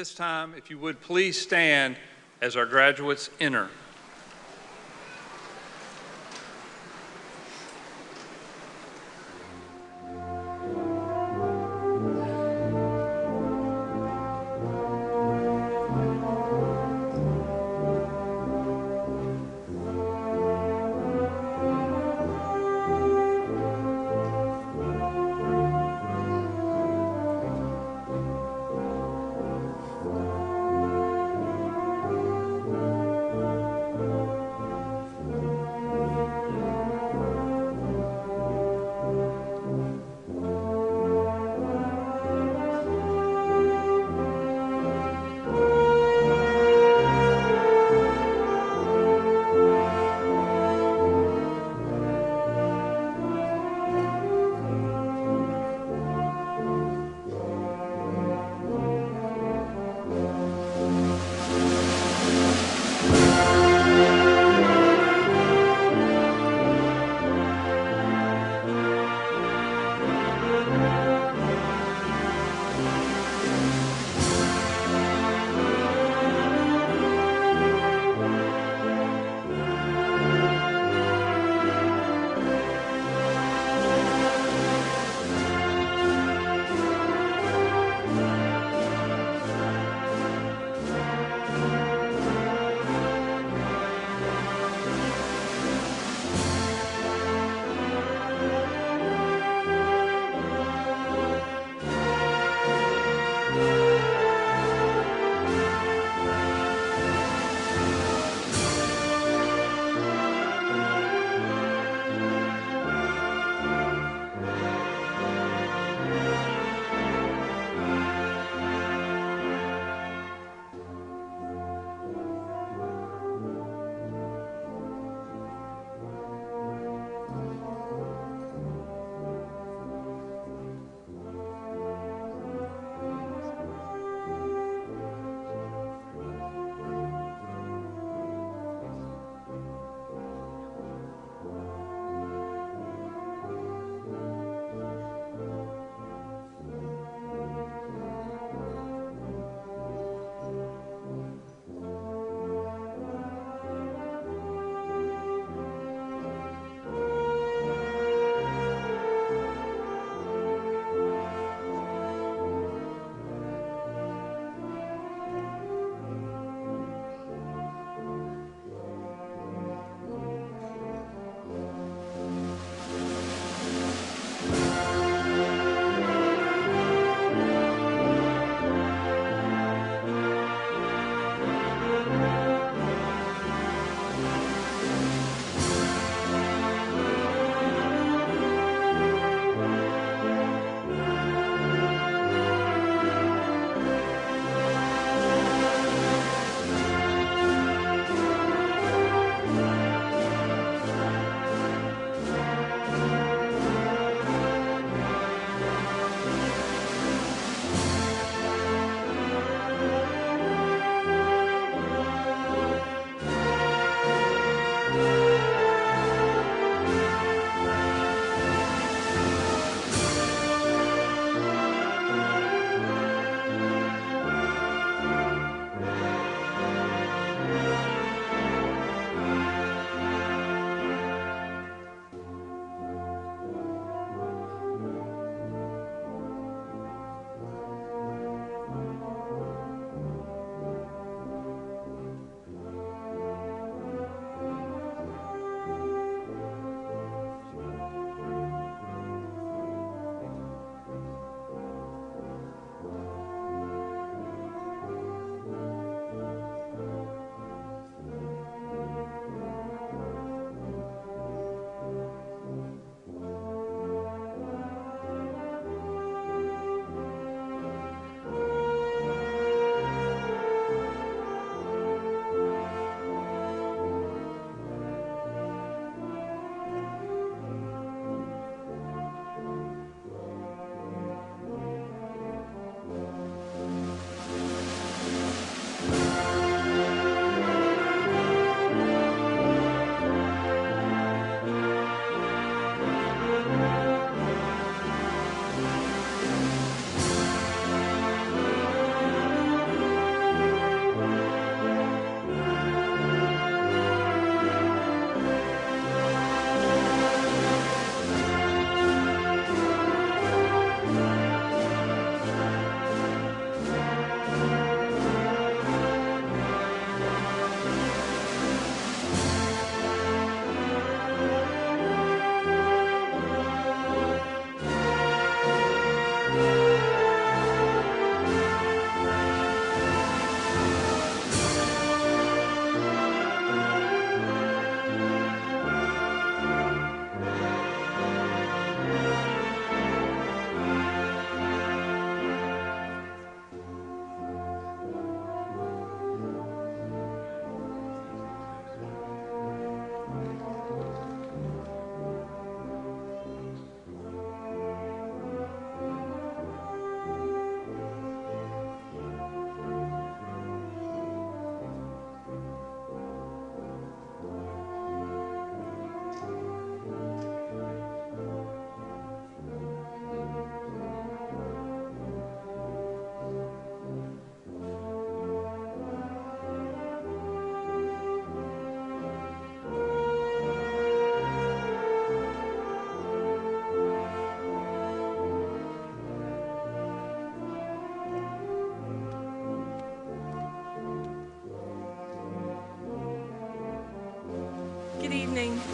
this time, if you would please stand as our graduates enter.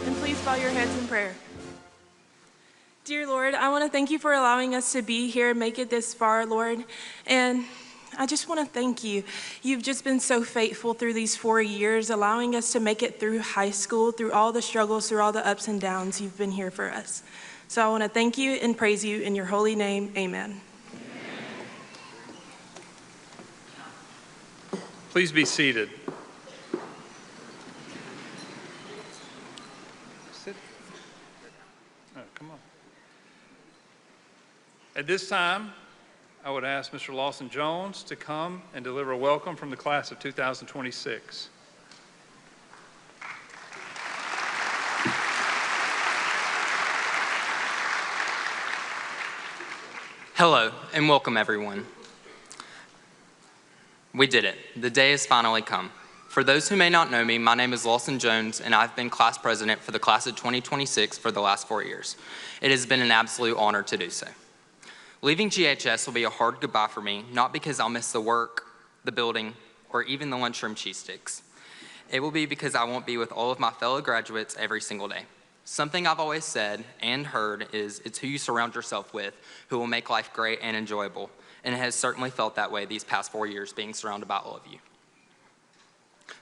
and please bow your heads in prayer. Dear Lord, I want to thank you for allowing us to be here and make it this far, Lord. And I just want to thank you. You've just been so faithful through these 4 years, allowing us to make it through high school, through all the struggles, through all the ups and downs. You've been here for us. So I want to thank you and praise you in your holy name. Amen. Please be seated. Sit. Oh, come on. At this time, I would ask Mr. Lawson Jones to come and deliver a welcome from the class of 2026. Hello, and welcome everyone. We did it. The day has finally come. For those who may not know me, my name is Lawson Jones, and I've been class president for the class of 2026 for the last 4 years. It has been an absolute honor to do so. Leaving GHS will be a hard goodbye for me, not because I'll miss the work, the building, or even the lunchroom cheese sticks. It will be because I won't be with all of my fellow graduates every single day. Something I've always said and heard is it's who you surround yourself with who will make life great and enjoyable, and it has certainly felt that way these past 4 years being surrounded by all of you.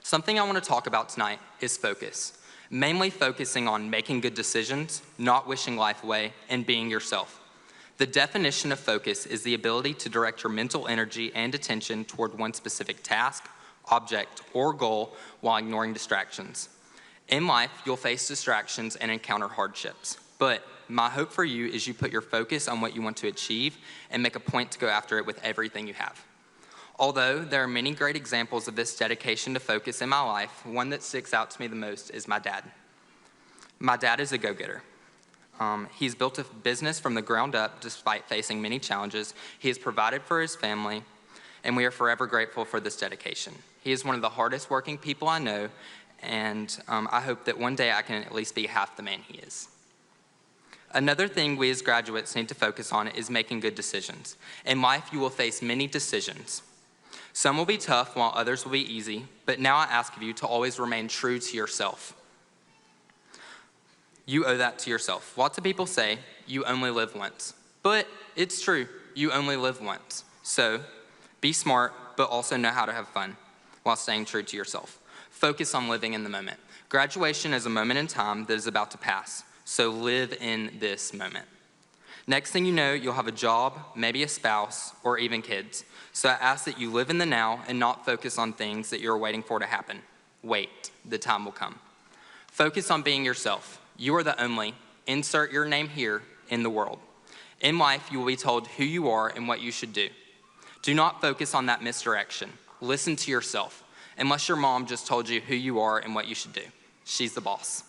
Something I want to talk about tonight is focus, mainly focusing on making good decisions, not wishing life away, and being yourself. The definition of focus is the ability to direct your mental energy and attention toward one specific task, object, or goal while ignoring distractions. In life, you'll face distractions and encounter hardships, but my hope for you is you put your focus on what you want to achieve and make a point to go after it with everything you have. Although there are many great examples of this dedication to focus in my life, one that sticks out to me the most is my dad. My dad is a go-getter. He's built a business from the ground up despite facing many challenges. He has provided for his family, and we are forever grateful for this dedication. He is one of the hardest working people I know, and I hope that one day I can at least be half the man he is. Another thing we as graduates need to focus on is making good decisions. In life, you will face many decisions. Some will be tough while others will be easy, but now I ask of you to always remain true to yourself. You owe that to yourself. Lots of people say you only live once, but it's true, you only live once. So be smart, but also know how to have fun while staying true to yourself. Focus on living in the moment. Graduation is a moment in time that is about to pass, so live in this moment. Next thing you know, you'll have a job, maybe a spouse, or even kids. So I ask that you live in the now and not focus on things that you're waiting for to happen. Wait, the time will come. Focus on being yourself. You are the only, insert your name here, in the world. In life, you will be told who you are and what you should do. Do not focus on that misdirection. Listen to yourself, unless your mom just told you who you are and what you should do. She's the boss.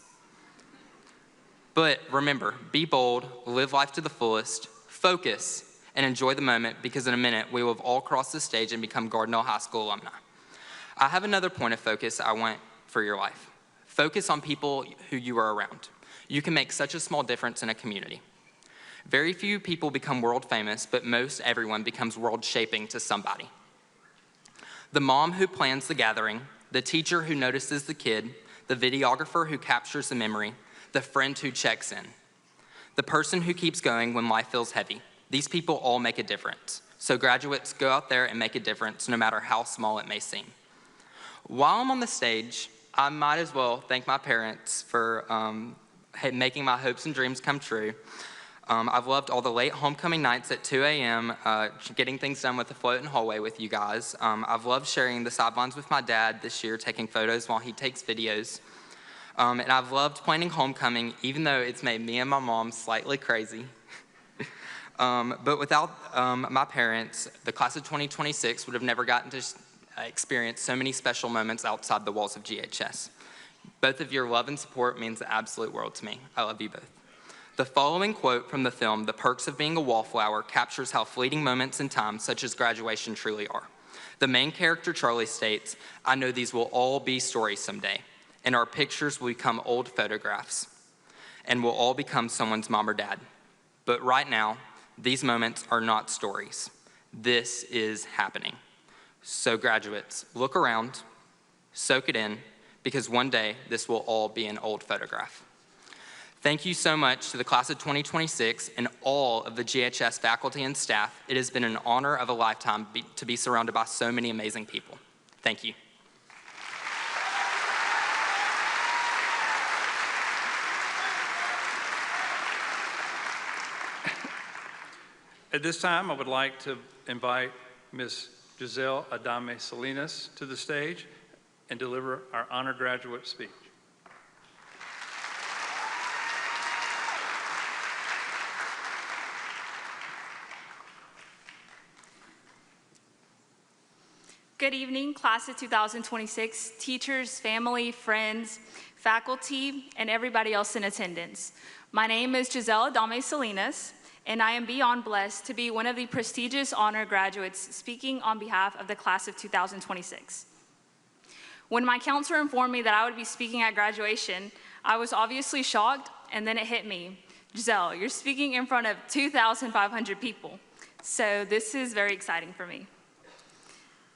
But remember, be bold, live life to the fullest, focus, and enjoy the moment, because in a minute, we will have all crossed the stage and become Gardendale High School alumni. I have another point of focus I want for your life. Focus on people who you are around. You can make such a small difference in a community. Very few people become world famous, but most everyone becomes world shaping to somebody. The mom who plans the gathering, the teacher who notices the kid, the videographer who captures the memory, the friend who checks in, the person who keeps going when life feels heavy. These people all make a difference. So graduates, go out there and make a difference, no matter how small it may seem. While I'm on the stage, I might as well thank my parents for making my hopes and dreams come true. I've loved all the late homecoming nights at 2 a.m., getting things done with the float and hallway with you guys. I've loved sharing the sidelines with my dad this year, taking photos while he takes videos. And I've loved planning homecoming, even though it's made me and my mom slightly crazy. But without my parents, the class of 2026 would have never gotten to experience so many special moments outside the walls of GHS. Both of your love and support means the absolute world to me. I love you both. The following quote from the film, The Perks of Being a Wallflower, captures how fleeting moments in time, such as graduation, truly are. The main character, Charlie, states, "I know these will all be stories someday, and our pictures will become old photographs, and will all become someone's mom or dad. But right now, these moments are not stories. This is happening." So graduates, look around, soak it in, because one day this will all be an old photograph. Thank you so much to the class of 2026 and all of the GHS faculty and staff. It has been an honor of a lifetime to be surrounded by so many amazing people. Thank you. At this time, I would like to invite Ms. Giselle Adame Salinas to the stage and deliver our honor graduate speech. Good evening, class of 2026, teachers, family, friends, faculty, and everybody else in attendance. My name is Giselle Adame Salinas, and I am beyond blessed to be one of the prestigious honor graduates speaking on behalf of the class of 2026. When my counselor informed me that I would be speaking at graduation, I was obviously shocked, and then it hit me. Giselle, you're speaking in front of 2,500 people, so this is very exciting for me.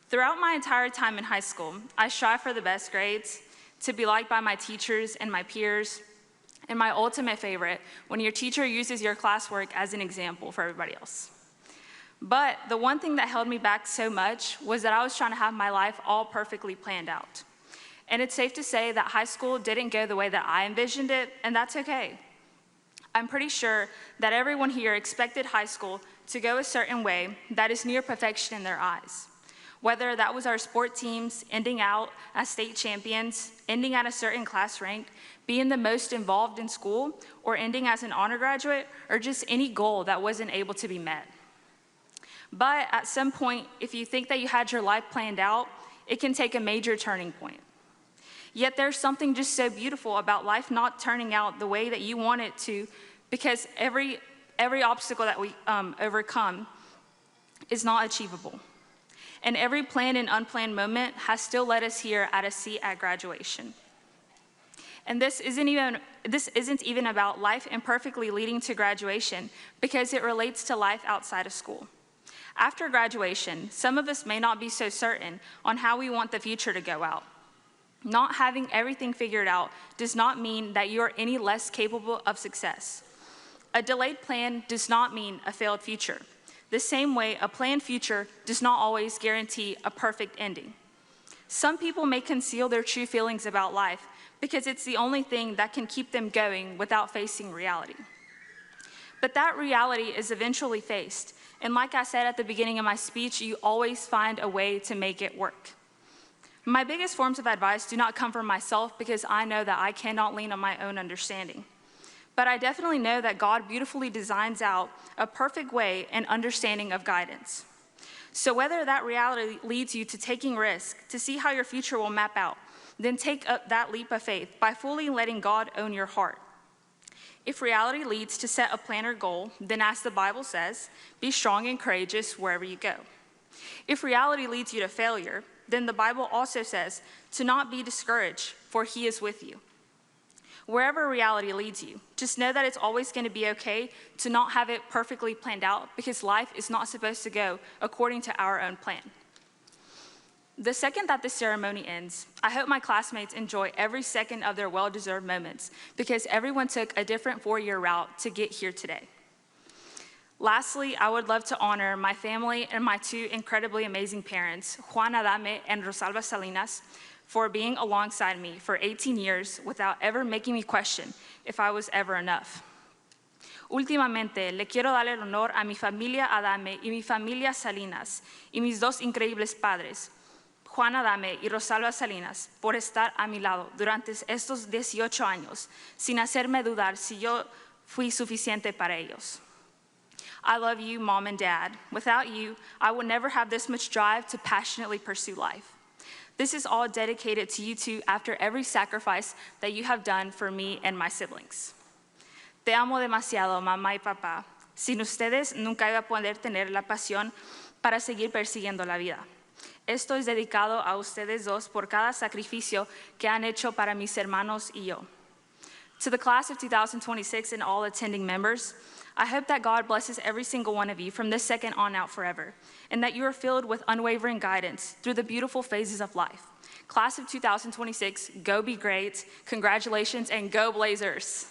Throughout my entire time in high school, I strive for the best grades, to be liked by my teachers and my peers, and my ultimate favorite, when your teacher uses your classwork as an example for everybody else. But the one thing that held me back so much was that I was trying to have my life all perfectly planned out. And it's safe to say that high school didn't go the way that I envisioned it, and that's okay. I'm pretty sure that everyone here expected high school to go a certain way that is near perfection in their eyes. Whether that was our sport teams ending out as state champions, ending at a certain class rank, being the most involved in school, or ending as an honor graduate, or just any goal that wasn't able to be met. But at some point, if you think that you had your life planned out, it can take a major turning point. Yet there's something just so beautiful about life not turning out the way that you want it to, because every obstacle that we overcome is not achievable. And every planned and unplanned moment has still led us here at a seat at graduation. And this isn't even about life imperfectly leading to graduation, because it relates to life outside of school. After graduation, some of us may not be so certain on how we want the future to go out. Not having everything figured out does not mean that you are any less capable of success. A delayed plan does not mean a failed future. The same way, a planned future does not always guarantee a perfect ending. Some people may conceal their true feelings about life because it's the only thing that can keep them going without facing reality. But that reality is eventually faced, and like I said at the beginning of my speech, you always find a way to make it work. My biggest forms of advice do not come from myself, because I know that I cannot lean on my own understanding. But I definitely know that God beautifully designs out a perfect way and understanding of guidance. So whether that reality leads you to taking risk to see how your future will map out, then take up that leap of faith by fully letting God own your heart. If reality leads to set a plan or goal, then as the Bible says, be strong and courageous wherever you go. If reality leads you to failure, then the Bible also says to not be discouraged, for He is with you. Wherever reality leads you, just know that it's always going to be okay to not have it perfectly planned out, because life is not supposed to go according to our own plan. The second that this ceremony ends, I hope my classmates enjoy every second of their well-deserved moments, because everyone took a different four-year route to get here today. Lastly, I would love to honor my family and my two incredibly amazing parents, Juan Adame and Rosalba Salinas, for being alongside me for 18 years without ever making me question if I was ever enough. Últimamente, le quiero dar el honor a mi familia Adame y mi familia Salinas y mis dos increíbles padres, Juan Adame y Rosalba Salinas, por estar a mi lado durante estos 18 años, sin hacerme dudar si yo fui suficiente para ellos. I love you, Mom and Dad. Without you, I would never have this much drive to passionately pursue life. This is all dedicated to you two after every sacrifice that you have done for me and my siblings. Te amo demasiado, mamá y papá. Sin ustedes, nunca iba a poder tener la pasión para seguir persiguiendo la vida. Esto es dedicado a ustedes dos por cada sacrificio que han hecho para mis hermanos y yo. To the class of 2026 and all attending members, I hope that God blesses every single one of you from this second on out forever, and that you are filled with unwavering guidance through the beautiful phases of life. Class of 2026, go be great, congratulations, and go Blazers.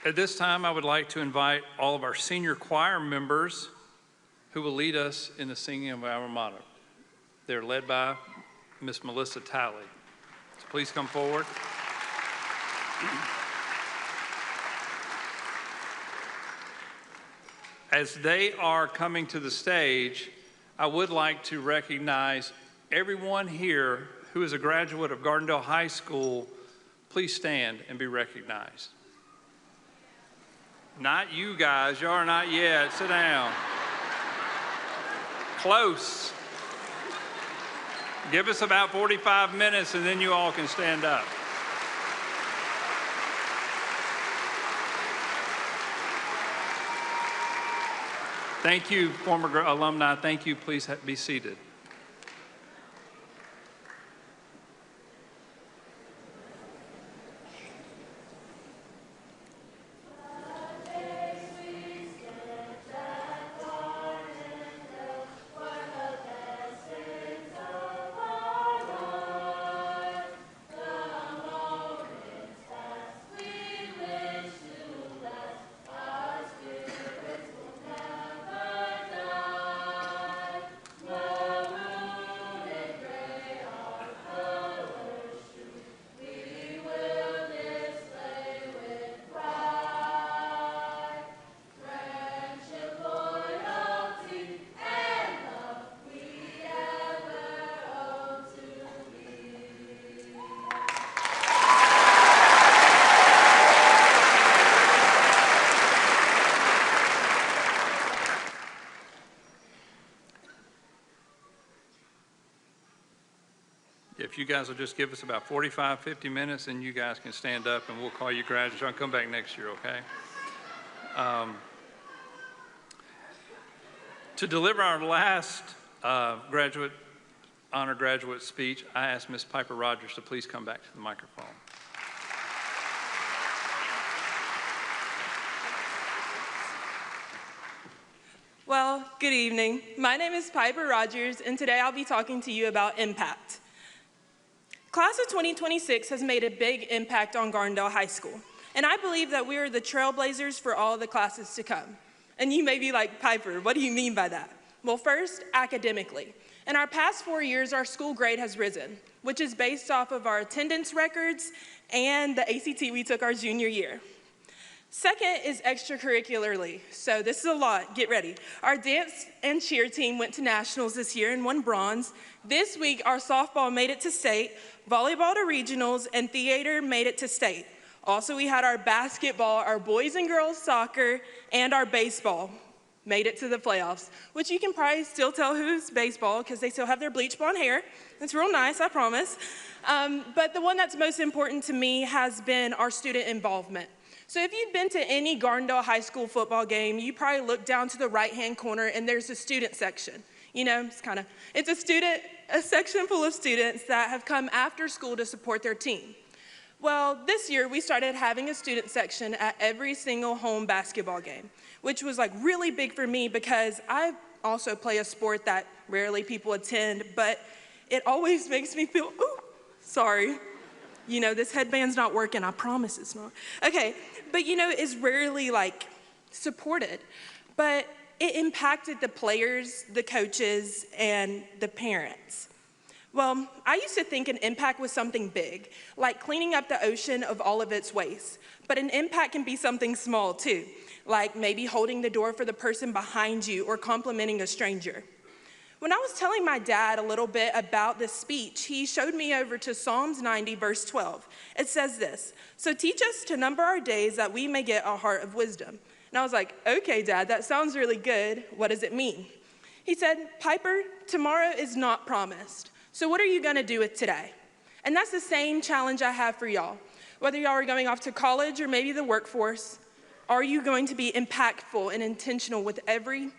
At this time, I would like to invite all of our senior choir members who will lead us in the singing of our alma mater. They're led by Miss Melissa Talley. So please come forward. As they are coming to the stage, I would like to recognize everyone here who is a graduate of Gardendale High School. Please stand and be recognized. Not you guys, y'all are not yet. Sit down. Close. Give us about 45 minutes and then you all can stand up. Thank you, former alumni. Thank you. Please be seated. If you guys will just give us about 45, 50 minutes, and you guys can stand up and we'll call you graduates. I'll come back next year, okay? To deliver our last honor graduate speech, I ask Ms. Piper Rogers to please come back to the microphone. Well, good evening. My name is Piper Rogers, and today I'll be talking to you about impact. Class of 2026 has made a big impact on Gardendale High School, and I believe that we are the trailblazers for all the classes to come. And you may be like, Piper, what do you mean by that? Well, first, academically. In our past 4 years, our school grade has risen, which is based off of our attendance records and the ACT we took our junior year. Second is extracurricularly. So this is a lot, get ready. Our dance and cheer team went to nationals this year and won bronze. This week, our softball made it to state, volleyball to regionals, and theater made it to state. Also, we had our basketball, our boys and girls soccer, and our baseball made it to the playoffs, which you can probably still tell who's baseball because they still have their bleach blonde hair. It's real nice, I promise. But the one that's most important to me has been our student involvement. So if you've been to any Gardendale High School football game, you probably look down to the right-hand corner and there's a student section. You know, it's a section full of students that have come after school to support their team. Well, this year we started having a student section at every single home basketball game, which was like really big for me because I also play a sport that rarely people attend, but it always makes me feel, ooh, sorry. You know, this headband's not working, I promise it's not. Okay, but you know, it's rarely like supported, but it impacted the players, the coaches, and the parents. Well, I used to think an impact was something big, like cleaning up the ocean of all of its waste, but an impact can be something small too, like maybe holding the door for the person behind you or complimenting a stranger. When I was telling my dad a little bit about this speech, he showed me over to Psalms 90, verse 12. It says this, "So teach us to number our days that we may get a heart of wisdom." And I was like, okay, Dad, that sounds really good. What does it mean? He said, Piper, tomorrow is not promised. So what are you gonna do with today? And that's the same challenge I have for y'all. Whether y'all are going off to college or maybe the workforce, are you going to be impactful and intentional with every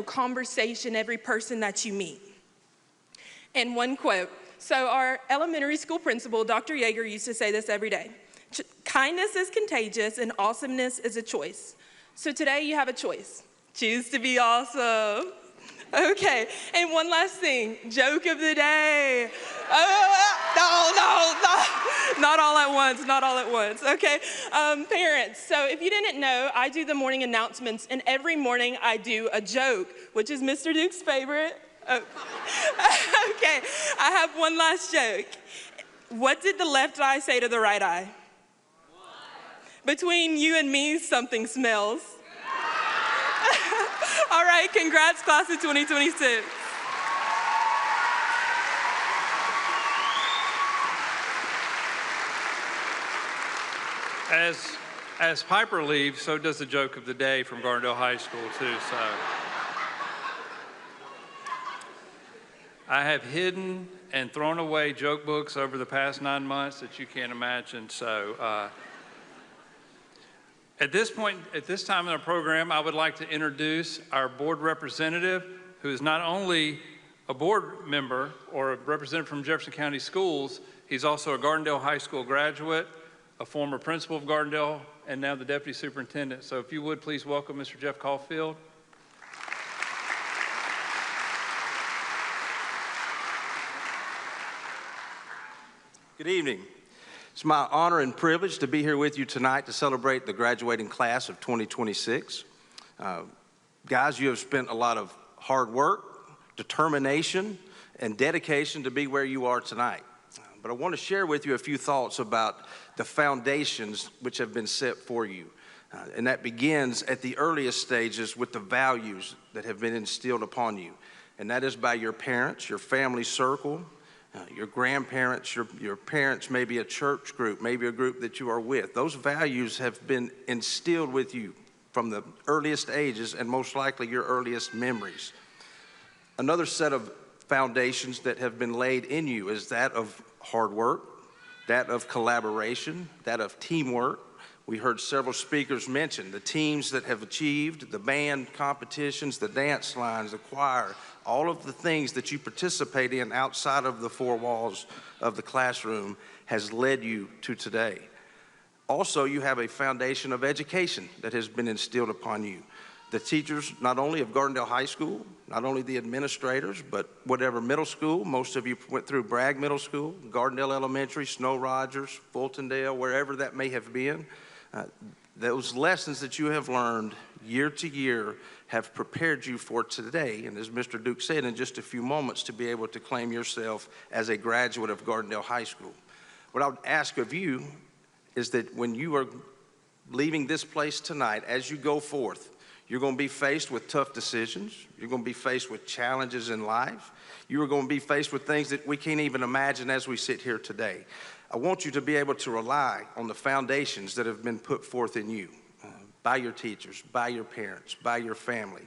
conversation, every person that you meet? And one quote. So our elementary school principal, Dr. Yeager, used to say this every day. Kindness is contagious and awesomeness is a choice. So today you have a choice. Choose to be awesome. Okay, and one last thing, joke of the day. Not all at once, not all at once, okay? Parents, so if you didn't know, I do the morning announcements, and every morning I do a joke, which is Mr. Duke's favorite. Oh. Okay, I have one last joke. What did the left eye say to the right eye? Between you and me, something smells. All right, congrats, class of 2026. As Piper leaves, so does the joke of the day from Gardendale High School too. So I have hidden and thrown away joke books over the past 9 months that you can't imagine. So at this time in our program, I would like to introduce our board representative, who is not only a board member or a representative from Jefferson County Schools, he's also a Gardendale High School graduate, a former principal of Gardendale, and now the deputy superintendent. So if you would, please welcome Mr. Jeff Caulfield. Good evening. It's my honor and privilege to be here with you tonight to celebrate the graduating class of 2026. Guys, you have spent a lot of hard work, determination, and dedication to be where you are tonight. But I want to share with you a few thoughts about the foundations which have been set for you. And that begins at the earliest stages with the values that have been instilled upon you. And that is by your parents, your family circle, your grandparents, your parents, maybe a church group, maybe a group that you are with. Those values have been instilled with you from the earliest ages and most likely your earliest memories. Another set of foundations that have been laid in you is that of hard work, that of collaboration, that of teamwork. We heard several speakers mention the teams that have achieved, the band competitions, the dance lines, the choir, all of the things that you participate in outside of the four walls of the classroom has led you to today. Also, you have a foundation of education that has been instilled upon you. The teachers, not only of Gardendale High School, not only the administrators, but whatever middle school, most of you went through Bragg Middle School, Gardendale Elementary, Snow Rogers, Fultondale, wherever that may have been. Those lessons that you have learned year to year have prepared you for today, and as Mr. Duke said, in just a few moments, to be able to claim yourself as a graduate of Gardendale High School. What I would ask of you is that when you are leaving this place tonight, as you go forth, you're going to be faced with tough decisions. You're going to be faced with challenges in life. You are going to be faced with things that we can't even imagine as we sit here today. I want you to be able to rely on the foundations that have been put forth in you by your teachers, by your parents, by your family.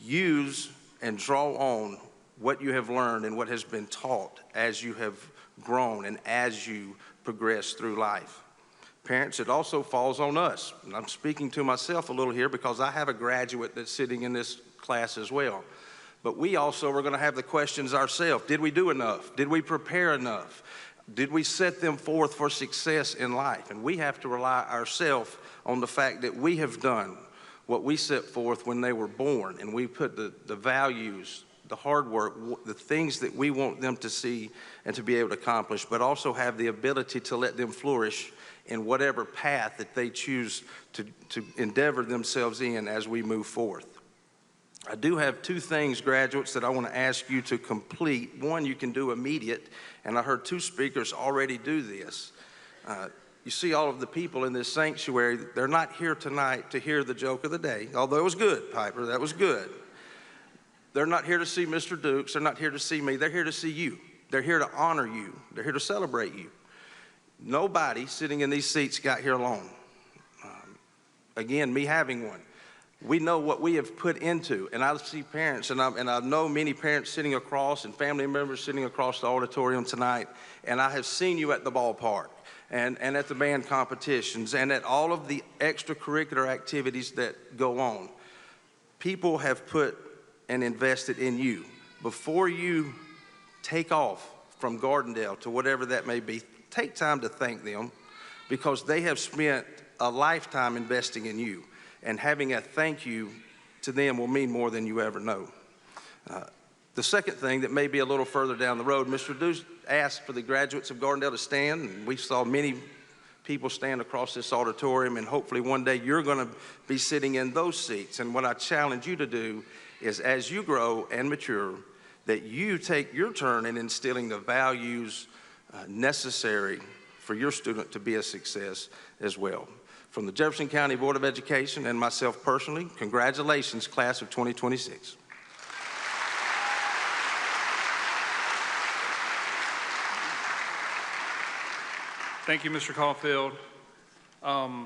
Use and draw on what you have learned and what has been taught as you have grown and as you progress through life. Parents, it also falls on us. And I'm speaking to myself a little here because I have a graduate that's sitting in this class as well. But we also are going to have the questions ourselves. Did we do enough? Did we prepare enough? Did we set them forth for success in life? And we have to rely ourselves on the fact that we have done what we set forth when they were born. And we put the values, the hard work, the things that we want them to see and to be able to accomplish, but also have the ability to let them flourish in whatever path that they choose to endeavor themselves in as we move forth. I do have two things, graduates, that I want to ask you to complete. One, you can do immediate, and I heard two speakers already do this. You see all of the people in this sanctuary, they're not here tonight to hear the joke of the day, although it was good, Piper, that was good. They're not here to see Mr. Dukes, they're not here to see me, they're here to see you. They're here to honor you, they're here to celebrate you. Nobody sitting in these seats got here alone. Again, me having one. We know what we have put into, and I see parents, and I know many parents sitting across and family members sitting across the auditorium tonight, and I have seen you at the ballpark and at the band competitions and at all of the extracurricular activities that go on. People have put and invested in you. Before you take off from Gardendale to whatever that may be, take time to thank them because they have spent a lifetime investing in you, and having a thank you to them will mean more than you ever know. The second thing that may be a little further down the road, Mr. Dews asked for the graduates of Gardendale to stand, and we saw many people stand across this auditorium, and hopefully one day you're going to be sitting in those seats. And what I challenge you to do is, as you grow and mature, that you take your turn in instilling the values necessary for your student to be a success as well. From the Jefferson County Board of Education and myself personally, congratulations, class of 2026. Thank you, Mr. Caulfield. I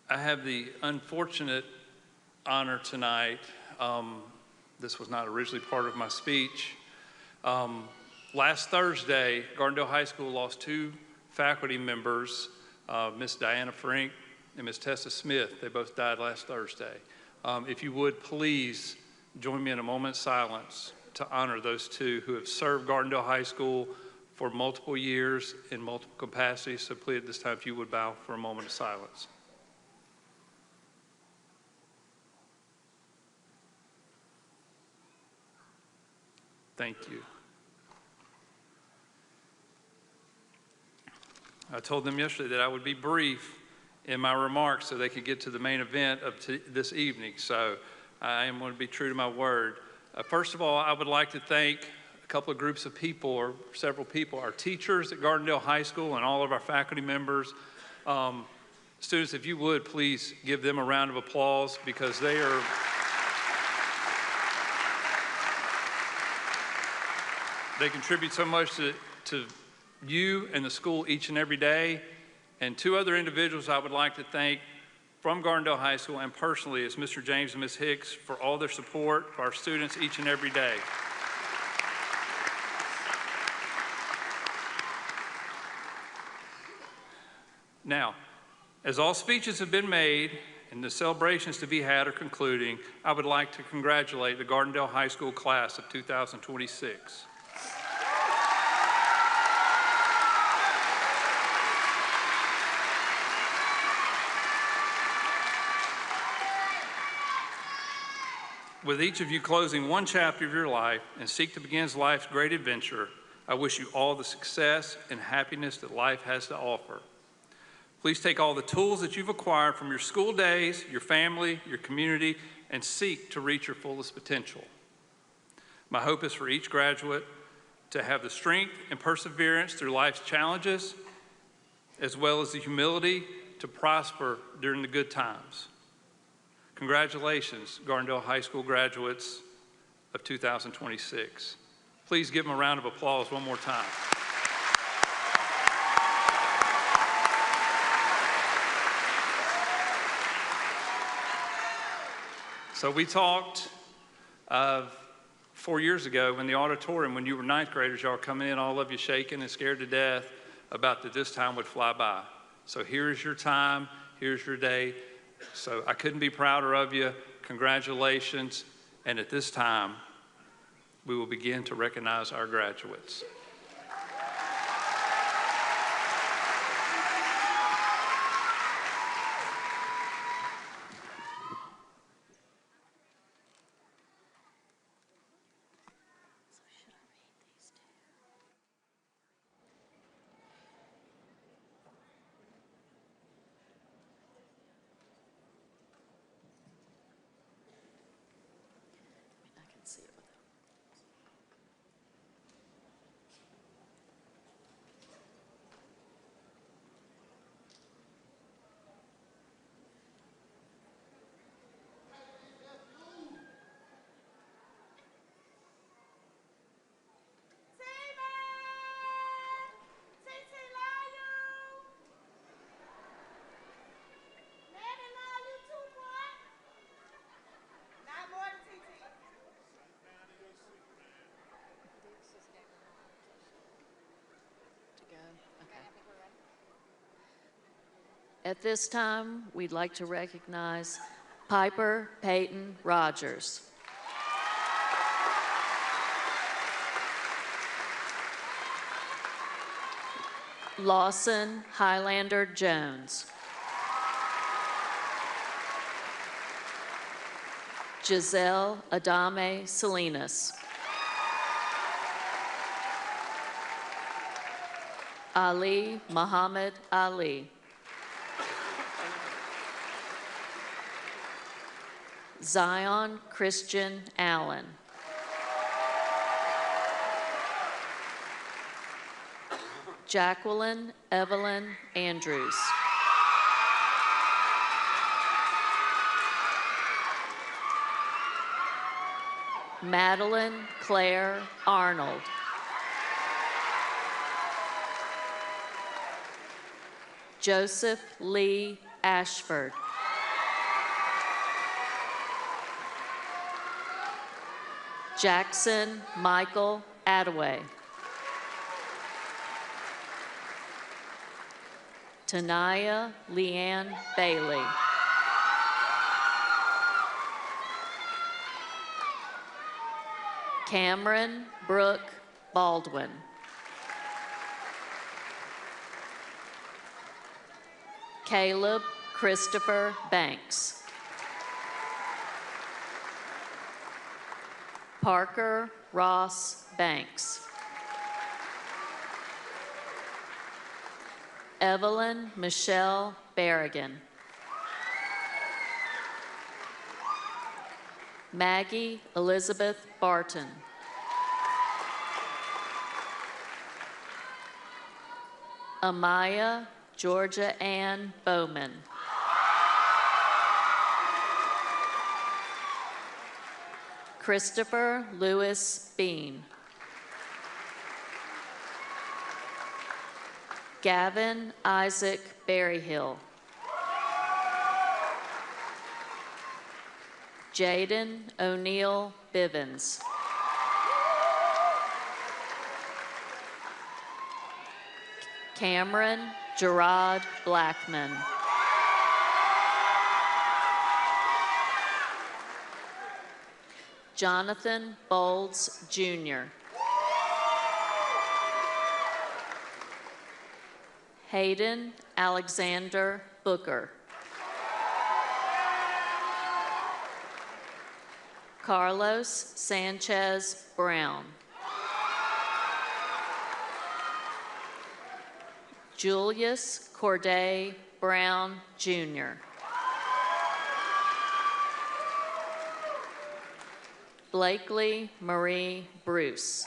have the unfortunate honor tonight. This was not originally part of my speech. Last Thursday, Gardendale High School lost two faculty members, Miss Diana Frink and Miss Tessa Smith. They both died last Thursday. If you would, please join me in a moment's silence to honor those two who have served Gardendale High School for multiple years in multiple capacities. So please, at this time, if you would bow for a moment of silence. Thank you. I told them yesterday that I would be brief in my remarks so they could get to the main event of this evening. So I am going to be true to my word. First of all, I would like to thank a couple of groups of people, or several people, our teachers at Gardendale High School and all of our faculty members. Students, if you would, please give them a round of applause, because they contribute so much to you and the school each and every day. And two other individuals I would like to thank from Gardendale High School and personally is Mr. James and Ms. Hicks for all their support for our students each and every day. Now, as all speeches have been made and the celebrations to be had are concluding, I would like to congratulate the Gardendale High School class of 2026. With each of you closing one chapter of your life and seek to begin life's great adventure, I wish you all the success and happiness that life has to offer. Please take all the tools that you've acquired from your school days, your family, your community, and seek to reach your fullest potential. My hope is for each graduate to have the strength and perseverance through life's challenges, as well as the humility to prosper during the good times. Congratulations, Gardendale High School graduates of 2026. Please give them a round of applause one more time. So we talked 4 years ago in the auditorium when you were ninth graders, y'all coming in, all of you shaking and scared to death about that this time would fly by. So here's your time, here's your day. So I couldn't be prouder of you. Congratulations. And at this time, we will begin to recognize our graduates. At this time, we'd like to recognize Piper Peyton Rogers. Lawson Highlander Jones. Giselle Adame Salinas. Ali Muhammad Ali. Zion Christian Allen. Jacqueline Evelyn Andrews. Madeline Claire Arnold. Joseph Lee Ashford. Jackson Michael Attaway. Tanaya Leanne Bailey. Cameron Brooke Baldwin. Caleb Christopher Banks. Parker Ross Banks. Evelyn Michelle Berrigan. Maggie Elizabeth Barton. Amaya Georgia Ann Bowman. Christopher Lewis Bean. Gavin Isaac Berryhill. Jaden O'Neill Bivens. Cameron Gerard Blackman. Jonathan Bolds Jr. Hayden Alexander Booker. Carlos Sanchez Brown. Julius Corday Brown Jr. Blakely Marie Bruce.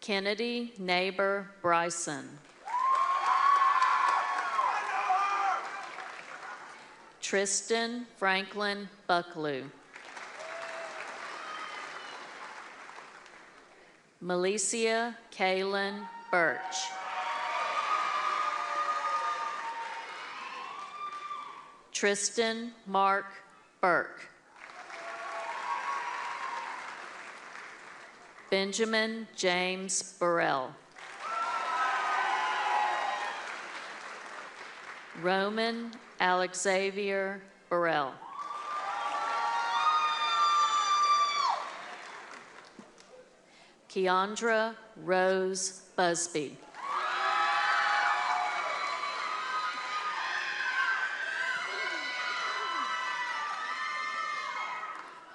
Kennedy Neighbor Bryson. Tristan Franklin Bucklew. Melicia Kaylin Birch. Tristan Mark Burke. Benjamin James Burrell. Roman Alexavier Burrell. Keandra Rose Busby.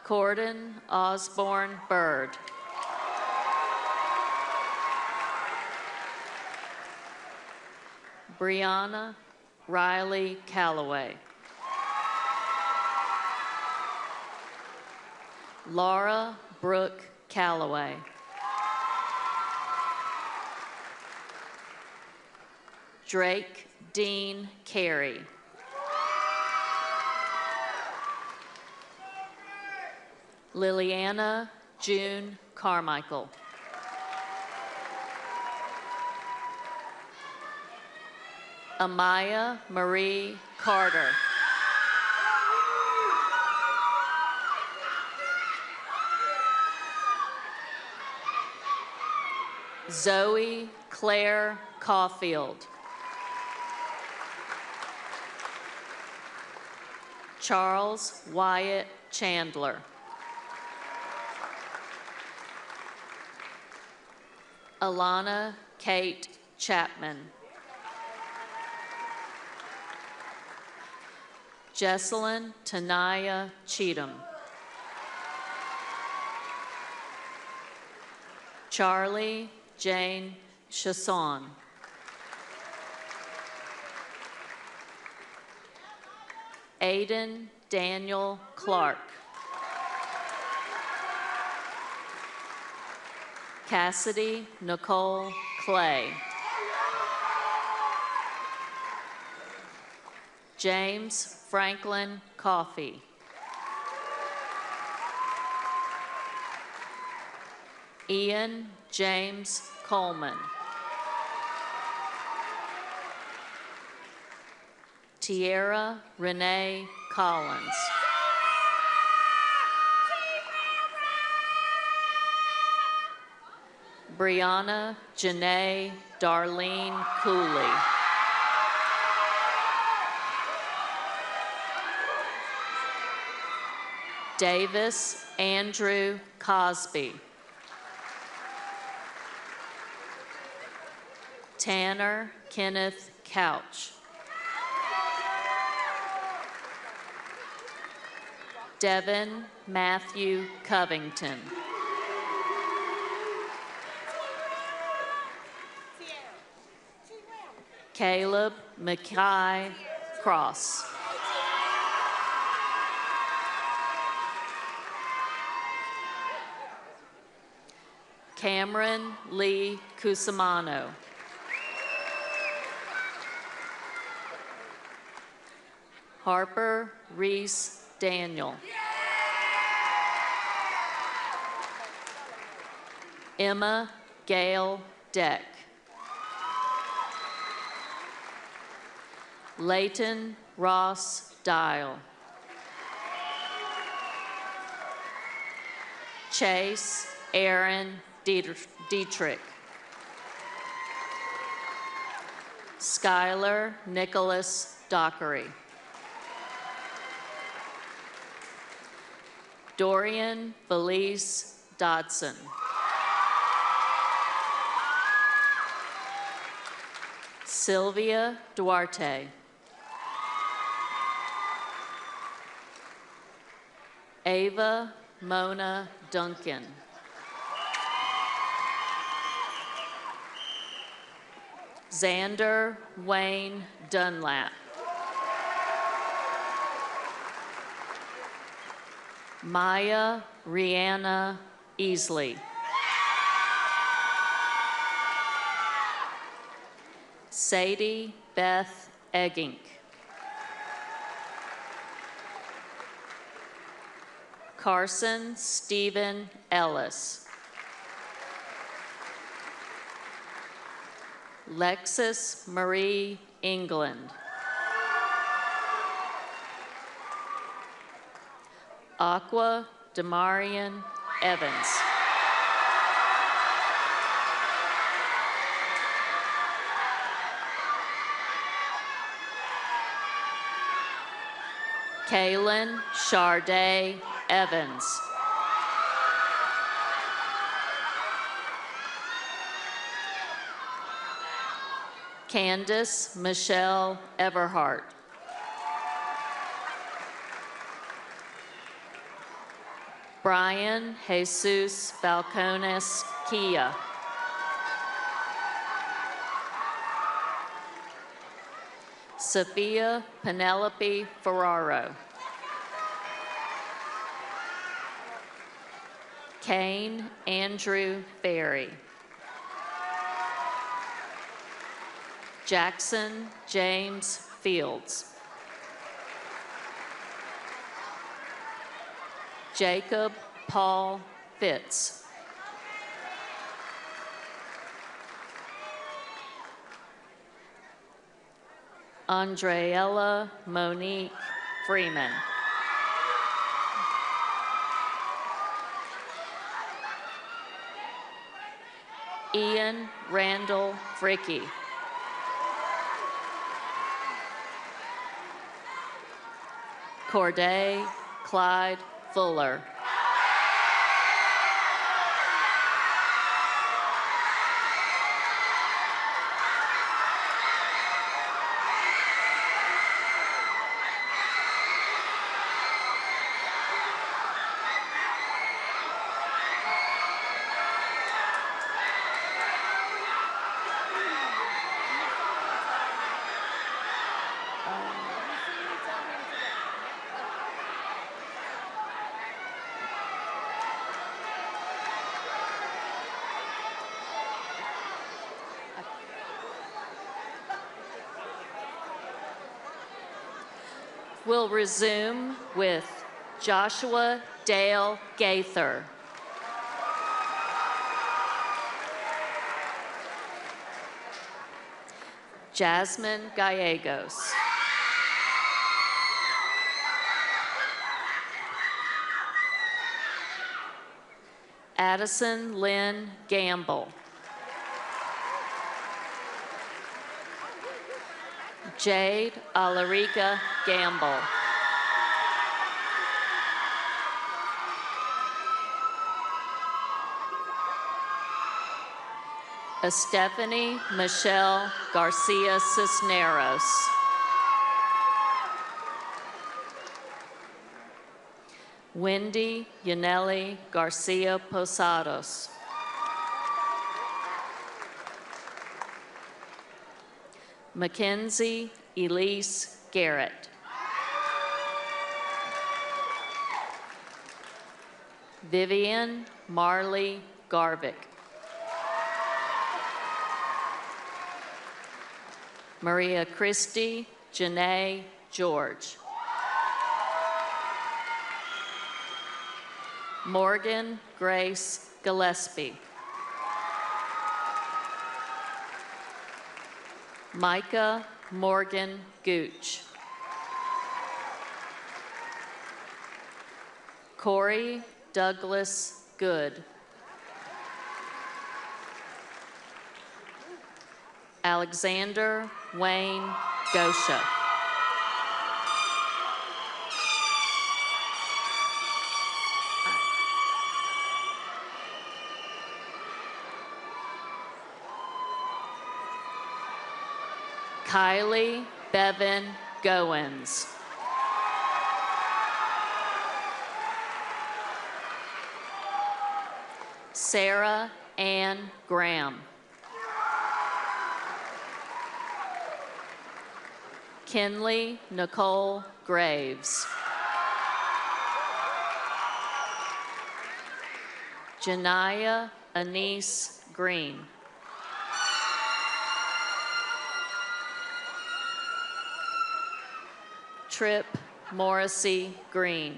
Corden Osborne Bird. Brianna Riley Calloway. Laura Brooke Calloway. Drake Dean Carey. Liliana June Carmichael. Amaya Marie Carter. Zoe Claire Caulfield. Charles Wyatt Chandler. Alana Kate Chapman. Jesselyn Tanaya Cheatham. Charlie Jane Chasson. Aiden Daniel Clark. Cassidy Nicole Clay. James Franklin Coffey. Ian James Coleman. Tierra Renee Collins. Brianna Janae Darlene Cooley. Davis Andrew Cosby. Tanner Kenneth Couch. Devin Matthew Covington. Caleb Mackay Cross. Cameron Lee Cusimano. Harper Reese Daniel. Emma Gail Deck. Leighton Ross Dial. Chase Aaron Dietrich. Skylar Nicholas Dockery. Dorian Felice Dodson. Sylvia Duarte. Ava Mona Duncan. Xander Wayne Dunlap. Maya Rihanna Easley. Sadie Beth Eggink. Carson Stephen Ellis. Lexus Marie England. Aqua Demarian Evans. Kaylin Charday Evans. Candace Michelle Everhart. Brian Jesus Balcones Kia. Sophia Penelope Ferraro. Kane Andrew Berry. Jackson James Fields. Jacob Paul Fitz. Andreella Monique Freeman. Ian Randall Fricky. Corday Clyde Fuller. will resume with Joshua Dale Gaither. Jasmine Gallegos. Addison Lynn Gamble. Jade Alarica Gamble. Estefany Michelle Garcia Cisneros. Wendy Yaneli Garcia Posados. Mackenzie Elise Garrett. Vivian Marley Garvick. Maria Christie Janae George. Morgan Grace Gillespie. Micah Morgan Gooch. Corey Douglas Good. Alexander Wayne Gosha. Kylie Bevan Goins. Sarah Ann Graham. Kinley Nicole Graves. Janiyah Anise Green. Trip Morrissey Green.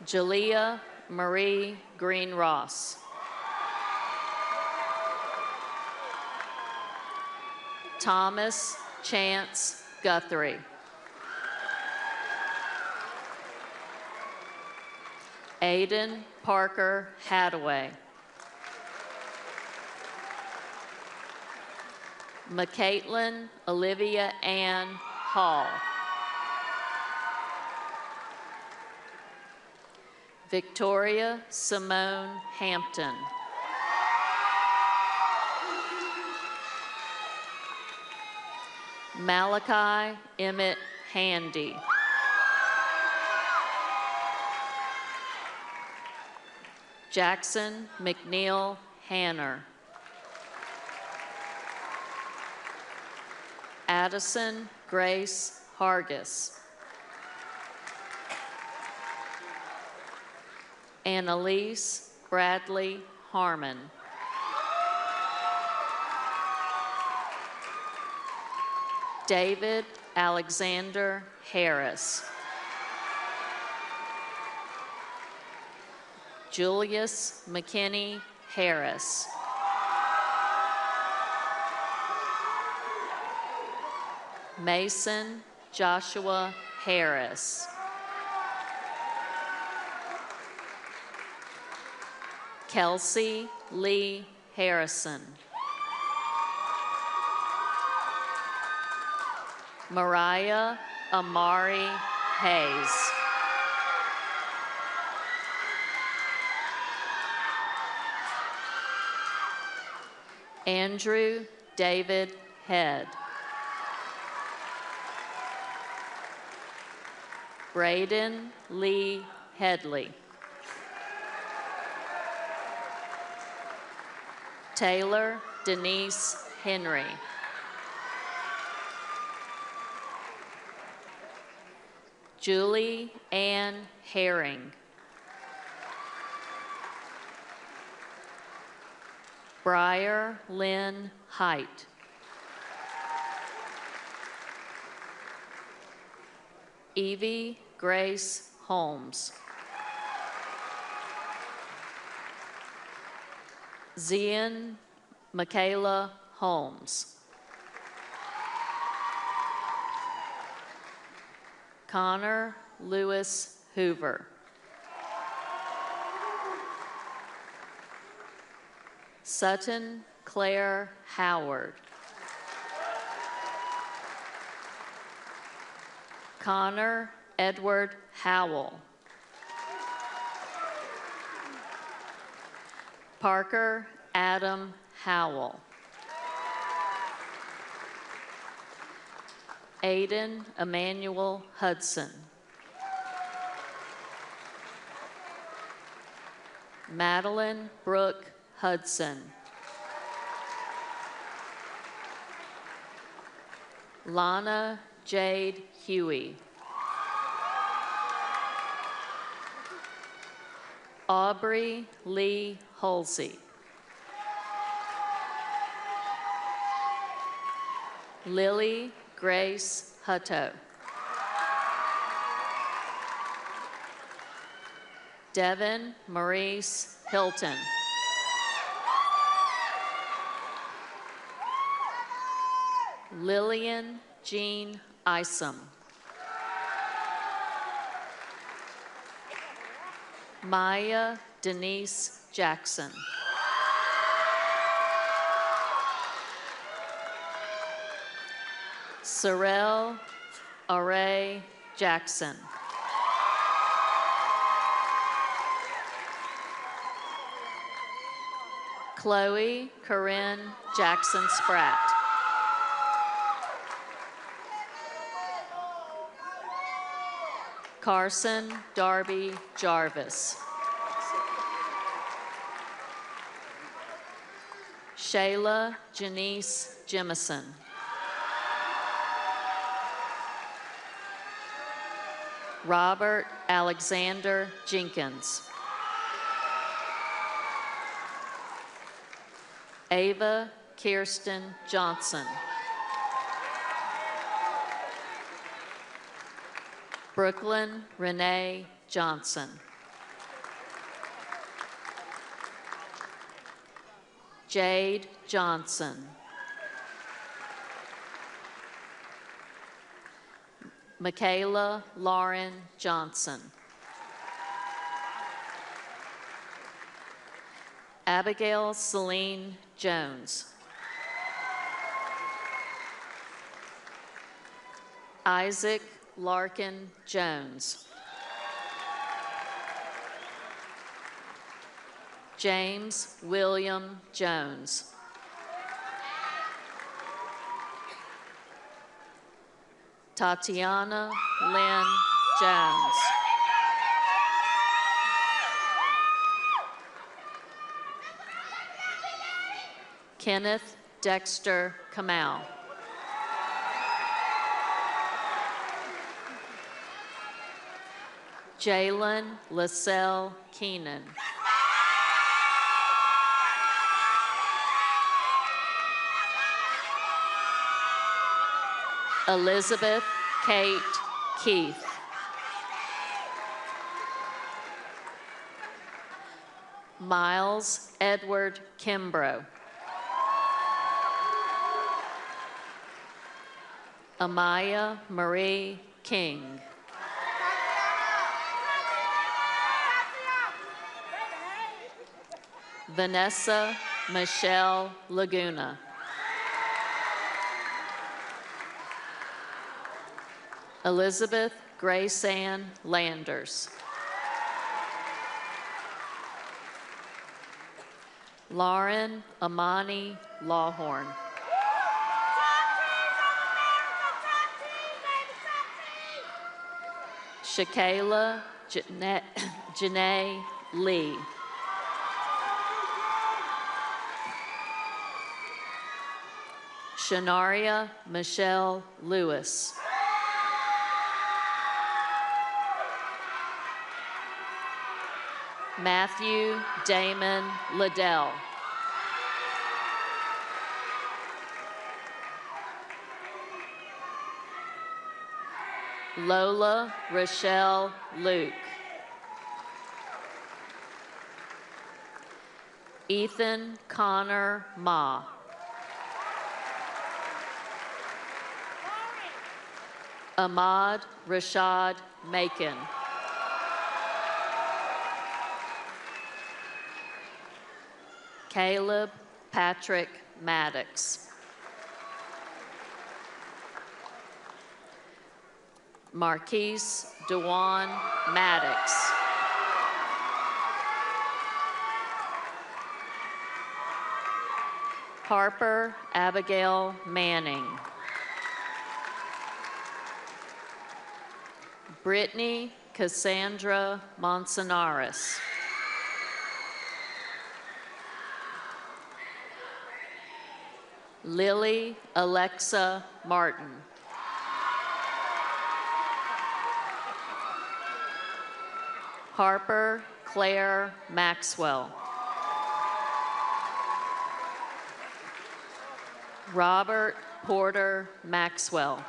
Jalea Marie Green Ross. Thomas Chance Guthrie. Aiden Parker Hadaway. McCaitlin Olivia Ann Hall. Victoria Simone Hampton. Malachi Emmett Handy. Jackson McNeil Hanner. Addison Grace Hargis. Annalise Bradley Harmon. David Alexander Harris. Julius McKinney Harris. Mason Joshua Harris. Kelsey Lee Harrison. Mariah Amari Hayes. Andrew David Head. Braden Lee Headley. Taylor Denise Henry. Julie Ann Herring. Briar Lynn Height. Evie Grace Holmes. Zian Michaela Holmes. Connor Lewis Hoover. Sutton Claire Howard. Connor Edward Howell. Parker Adam Howell. Aiden Emmanuel Hudson. Madeline Brooke Hudson. Lana Jade Huey. Aubrey Lee Halsey. Lily Grace Hutto. Devin Maurice Hilton. Lillian Jean Isom. Maya Denise Jackson. Sorrel Array Jackson. Chloe Corinne Jackson Spratt. Carson Darby Jarvis. Shayla Janice Jemison. Robert Alexander Jenkins. Ava Kirsten Johnson. Brooklyn Renee Johnson. Jade Johnson. Michaela Lauren Johnson. Abigail Celine Jones. Isaac Larkin Jones. James William Jones. Tatiana Lynn Jones. Kenneth Dexter Kamau. Jalen Lascelle Keenan. Elizabeth Kate Keith. Miles Edward Kimbrough. Amaya Marie King. Vanessa Michelle Laguna. Elizabeth Grace Ann Landers. Lauren Amani Lawhorn. Shakayla Janae Lee. Shanaria Michelle Lewis. Matthew Damon Liddell. Lola Rochelle Luke. Ethan Connor Ma. Ahmad Rashad Macon. Caleb Patrick Maddox. Marquise Dewan Maddox. Harper Abigail Manning. Brittany Cassandra Monsonaris. Lily Alexa Martin. Harper Claire Maxwell. Robert Porter Maxwell.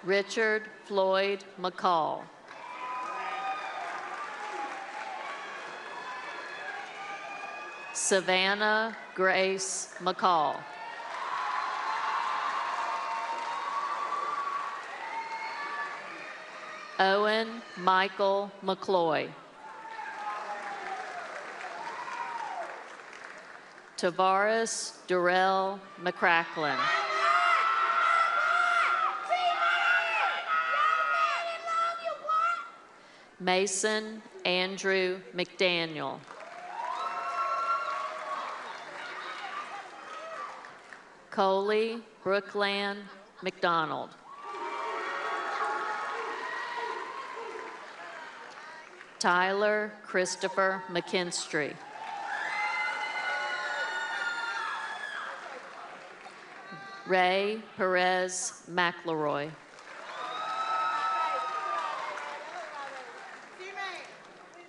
Richard Floyd McCall. Savannah Grace McCall. Owen Michael McCloy. Tavares Durrell McCracklin. Mason Andrew McDaniel. Coley Brookland McDonald. Tyler Christopher McKinstry. Ray Perez McElroy.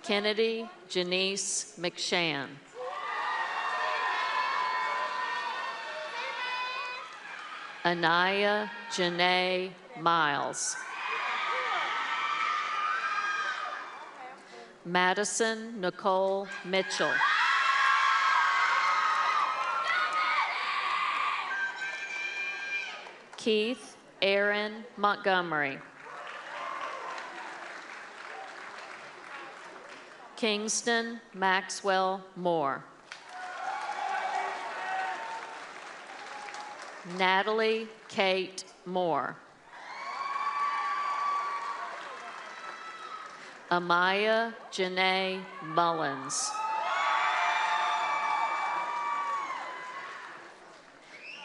Kennedy Janice McShann. Anaya Janae Miles. Madison Nicole Mitchell. Keith Aaron Montgomery. Kingston Maxwell Moore. Natalie Kate Moore. Amaya Janae Mullins.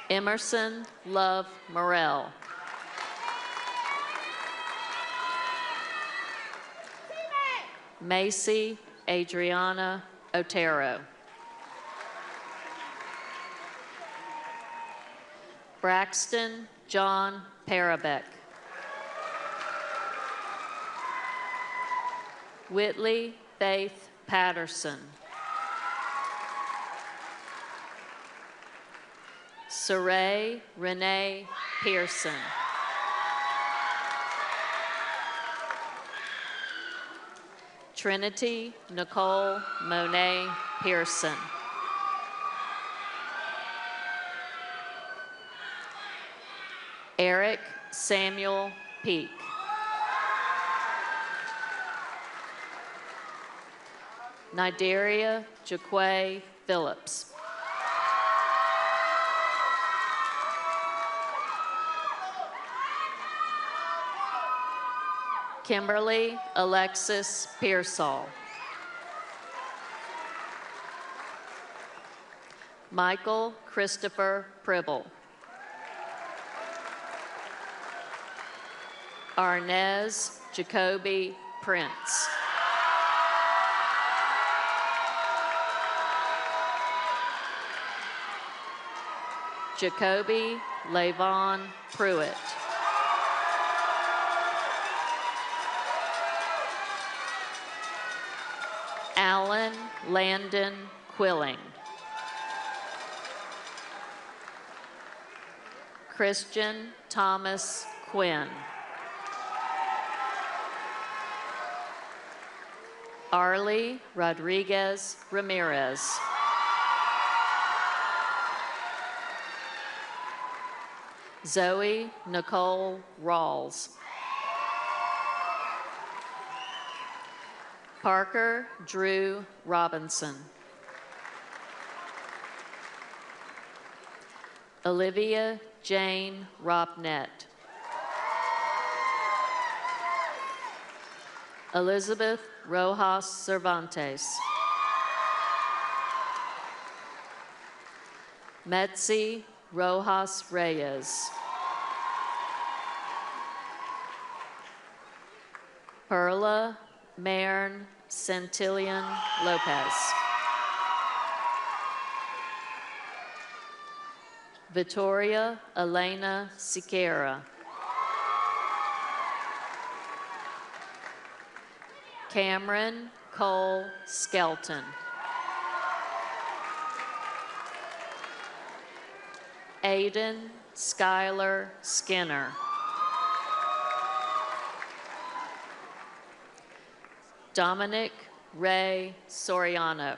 Emerson Love Morell. Macy Adriana Otero. Braxton John Parabeck. Whitley Faith Patterson. Saray Renee Pearson. Trinity Nicole Monet Pearson. Eric Samuel Peak. Nidaria Jaquay Phillips. Kimberly Alexis Pearsall. Michael Christopher Pribble. Arnez Jacoby Prince. Jacoby Lavon Pruitt. Alan Landon Quilling. Christian Thomas Quinn. Arlie Rodriguez Ramirez. Zoe Nicole Rawls. Parker Drew Robinson. Olivia Jane Robnett. Elizabeth Rojas Cervantes. Metzi Rojas Reyes. Perla Marin Centillion Lopez. Victoria Elena Siqueira. Cameron Cole Skelton. Aiden Skylar Skinner. Dominic Ray Soriano.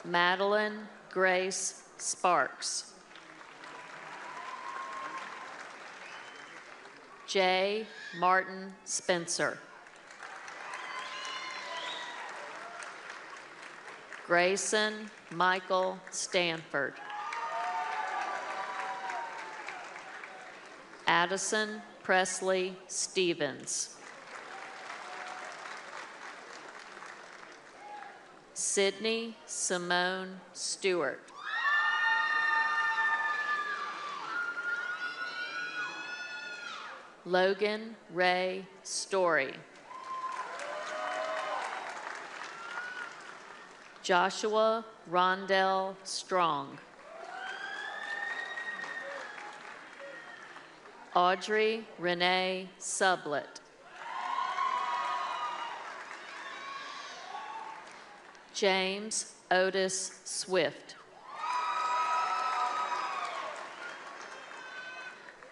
Madeline Grace Sparks. J. Martin Spencer. Grayson Michael Stanford. Addison Presley Stevens. Sydney Simone Stewart. Logan Ray Story. Joshua Rondell Strong. Audrey Renee Sublett. James Otis Swift.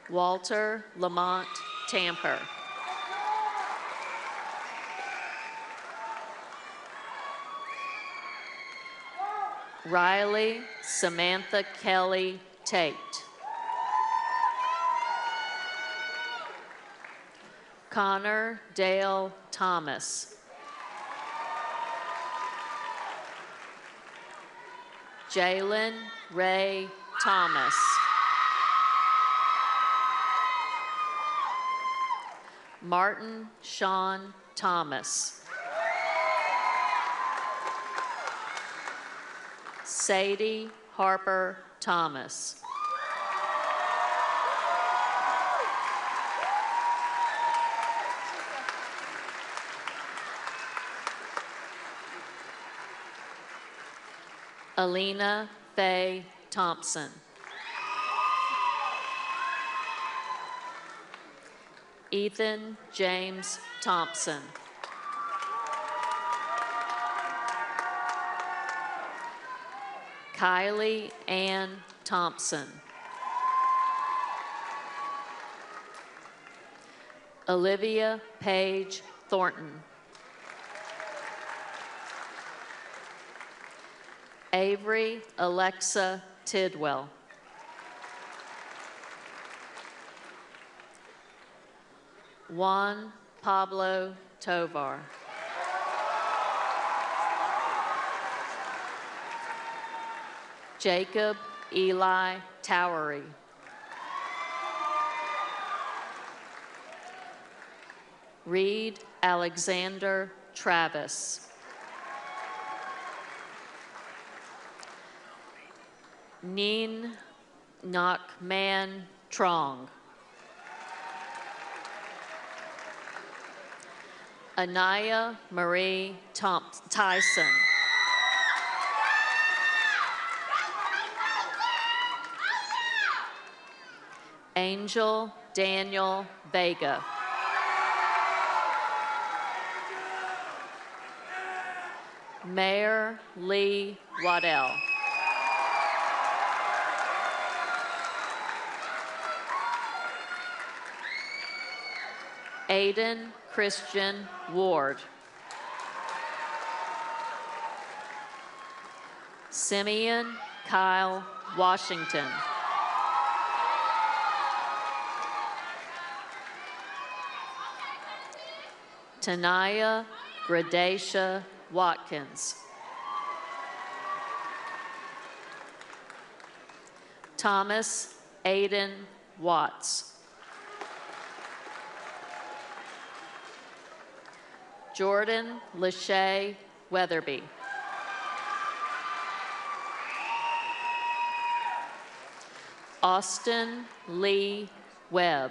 Walter Lamont Tamper. Riley Samantha Kelly Tate. Connor Dale Thomas. Jalen Ray Thomas. Martin Sean Thomas. Sadie Harper Thomas. Alina Faye Thompson. Ethan James Thompson. Kylie Ann Thompson. Olivia Paige Thornton. Avery Alexa Tidwell. Juan Pablo Tovar. Jacob Eli Towery. Reed Alexander Travis. Neen Nok Man Trong. Anaya Marie Tyson. Angel Daniel Vega. Mayor Lee Waddell. Aiden Christian Ward. Simeon Kyle Washington. Tanaya Gradacia Watkins. Thomas Aiden Watts. Jordan Lachey Weatherby. Austin Lee Webb.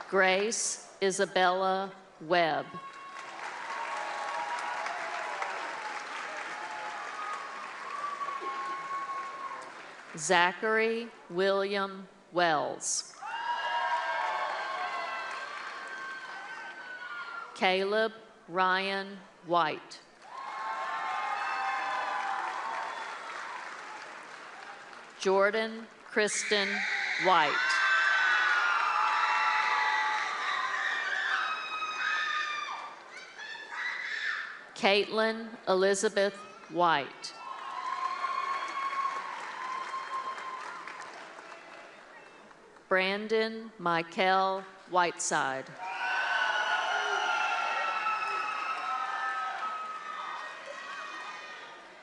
Grace Isabella Webb. Zachary William Wells. Caleb Ryan White. Jordan Kristen White. Caitlin Elizabeth White. Brandon Michael Whiteside.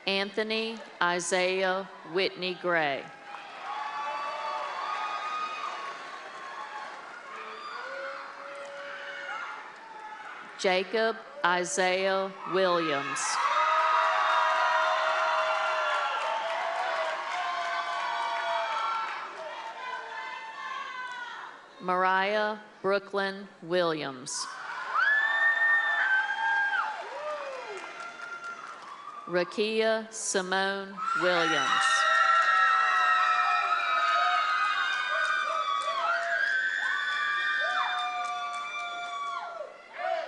Anthony Isaiah Whitney Gray. Jacob Isaiah Williams. Mariah Brooklyn Williams. Rakia Simone Williams.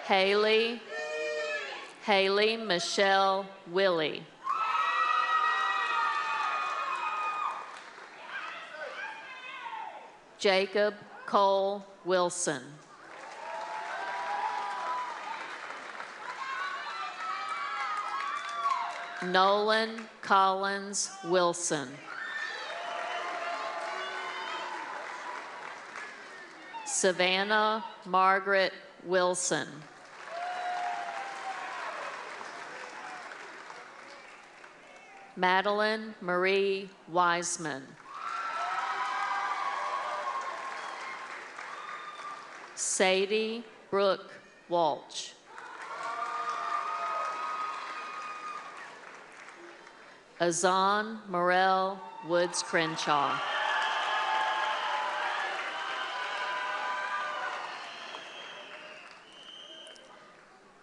Haley Michelle Willie. Jacob Cole Wilson. Nolan Collins Wilson. Savannah Margaret Wilson. Madeline Marie Wiseman. Sadie Brooke Walsh. Azan Morel Woods Crenshaw.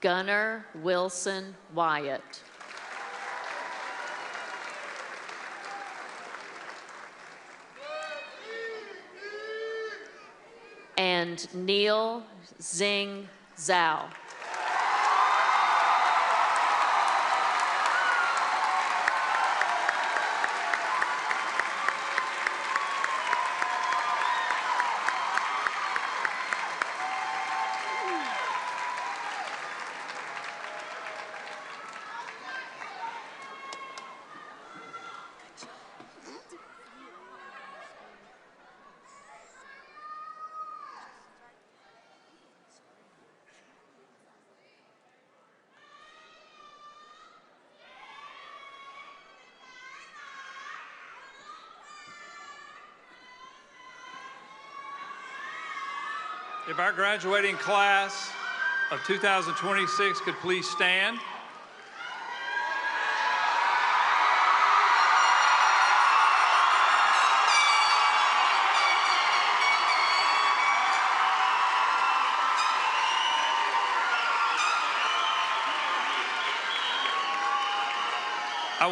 Gunnar Wilson Wyatt. And Neil Zing Zhao. If our graduating class of 2026 could please stand. I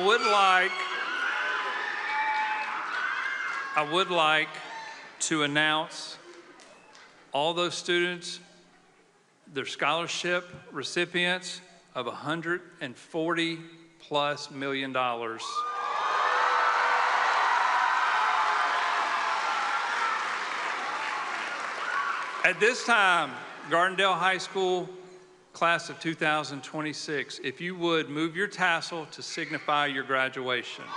would like to announce all those students, their scholarship recipients of $140+ million. At this time, Gardendale High School class of 2026, if you would move your tassel to signify your graduation. Is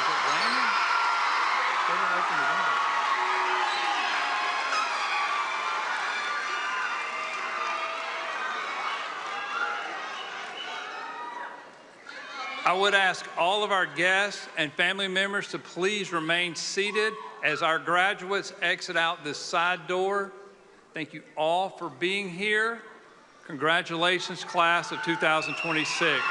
it raining? They didn't open the window. I would ask all of our guests and family members to please remain seated as our graduates exit out this side door. Thank you all for being here. Congratulations, class of 2026.